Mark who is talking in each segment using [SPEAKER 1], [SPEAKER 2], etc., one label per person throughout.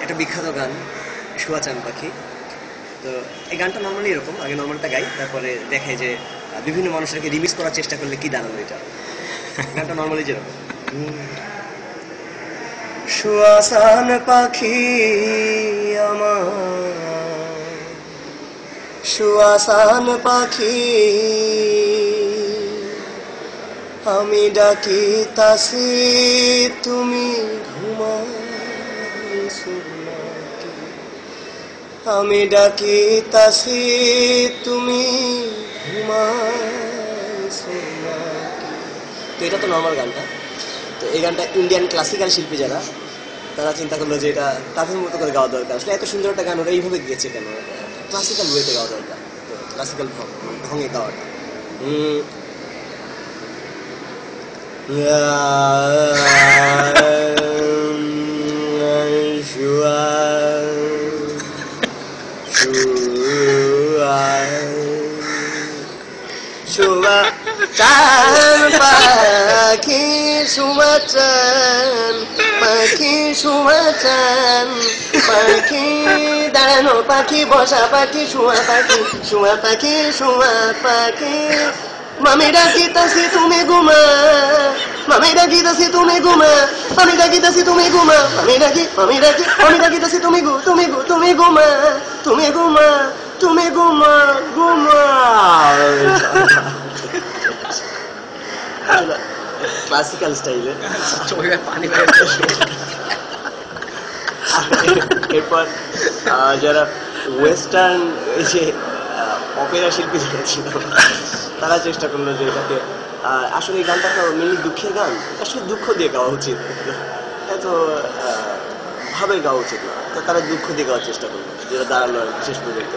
[SPEAKER 1] একটা বিখ্যাত গান শুয়া চান পাখি। তো এই গানটা নর্মালি এরকম, আগে নর্মালটা গাই, তারপরে দেখায় যে বিভিন্ন মানুষকে রিমিক্স করার চেষ্টা করলে কি দাঁড়ালো এটা। গানটা নর্মালি যেরকম, শুয়া চান পাখি আমার, শুয়া চান পাখি আমি ডাকিতাছি তুমি ঘুমাইছো নাকি, আমি ডাকিতাছি তুমি ঘুমাইছো নাকি। তো এটা তো নর্মাল গানটা। তো এই গানটা ইন্ডিয়ান ক্লাসিক্যাল শিল্পী যারা, তারা চিন্তা করলো যে এটা তাদের মতো করে গাওয়া দরকার। আসলে এত সুন্দর একটা গান ওরা এইভাবে গিয়েছে কেন, ক্লাসিক্যাল ওয়েতে গাওয়া দরকার, তো ক্লাসিক্যাল ঢঙে গাওয়াটা। শুয়া চান পাখি, শুয়া চান পাখি, শুয়া চান পাখি, দাঁড়ানো পাখি, বসা পাখি, শুয়া পাখি, শুয়া পাখি, শুয়া পাখি, মামি ডাকিতাছি তুমি ঘুমা, মামি ডাকিতাছি তুমি ঘুমা, আমি ডাকিতাছি তুমি ঘুমা, আমি ডাকি, আমি ডাকি, আমি ডাকিতাছি তুমি তুমি তুমি ঘুমা, তুমি ঘুমা, তুমি ঘুমা, ঘুমা। ক্লাসিক্যাল স্টাইলে এরপর যারা ওয়েস্টার্ন যে অপেরা শিল্পী যারা ছিল, তারা চেষ্টা করলো যে এটাকে, আসলে এই গানটা তো মেনলি দুঃখের গান, আসলে দুঃখ দিয়ে গাওয়া উচিত, এত ভাবে গাওয়া উচিত না। তো তারা দুঃখ দিয়ে গাওয়ার চেষ্টা করলো, যেটা দাঁড়ালো শেষ পর্যন্ত।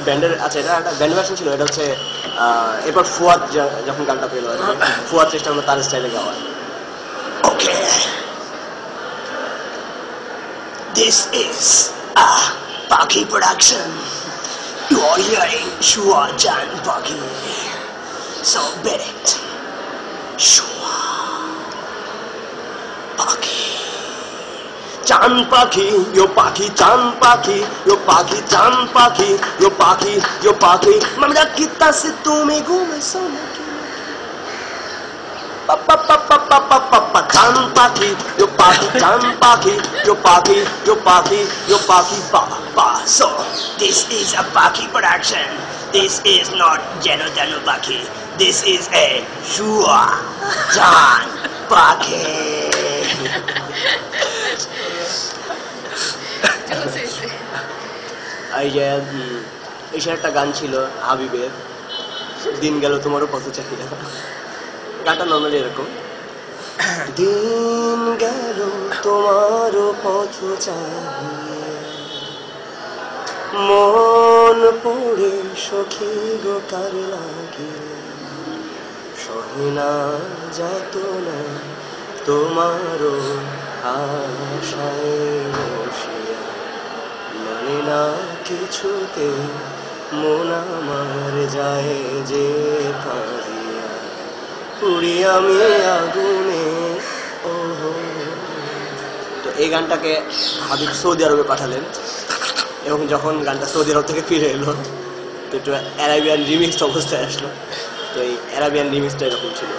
[SPEAKER 1] ব্যান্ডের, আচ্ছা এটা একটা ব্যান্ড ভার্সন ছিল, এটা হচ্ছে এরপর ফুয়াদ যখন গানটা পেল, ফুয়াদ চেষ্টা করলো তার স্টাইলে গাওয়ার। ওকে, দিস ইজ পাখি প্রোডাকশন, ইউ আর হিয়ারিং শুয়া চান পাখি, সো বেট ইট, শুয়া পাখি চান পাখি, yo পাখি চান পাখি, yo পাখি চান পাখি, yo পাখি, yo পাখি, মামি ডাকিতাছি তুমি ঘুমাইছো নাকি, পাপা পাপা পাপা পাপা চান পাখি, yo পাখি চান পাখি, yo পাখি, yo পাখি, yo পাখি, pa. So this is a Pakhi production. This is not Jeno Jeno Pakhi. This is a Shua Chan Pakhi. এই একটা গান ছিল হাবিবের, দিন গেল তোমারও পথ চাহিদা। গানটা নর্মালি এরকম, দিন গেল তোমারও পথ চাহিদা, মন পড়ে সখী গো কার লাগে, সহিনা যাত না তোমারও আশায় বসিয়া, মানে না কিছুতে মন আমার যায় যে কাঁদিয়া, পুড়ি আমি আগুনে। ওহো, তো এই গানটাকে হাবিব সৌদি আরবে পাঠালেন, এবং যখন গানটা সৌদি আরব থেকে ফিরে এলো তো একটু অ্যারাবিয়ান রিমিক্স অবস্থায় আসলো। তো এই অ্যারাবিয়ান রিমিক্সটা এরকম ছিল,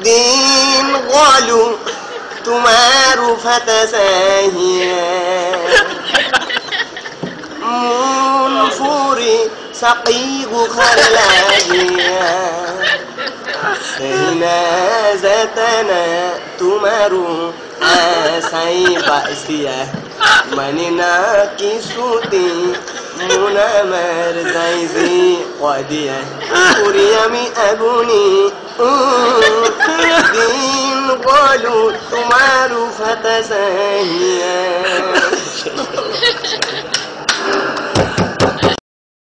[SPEAKER 1] দিন গলু তোমার ফাতাসাহিয়া, মন ফুরি সাকিগ খালাহিয়া, সহিনা জাতানা তোমারু আসাই বাসিয়া, মানে না কিছুতে মন আমার যাইজি কদিয়া পুরি আমি আগুনি দিন বলু তোমার ফাতা সাহিয়া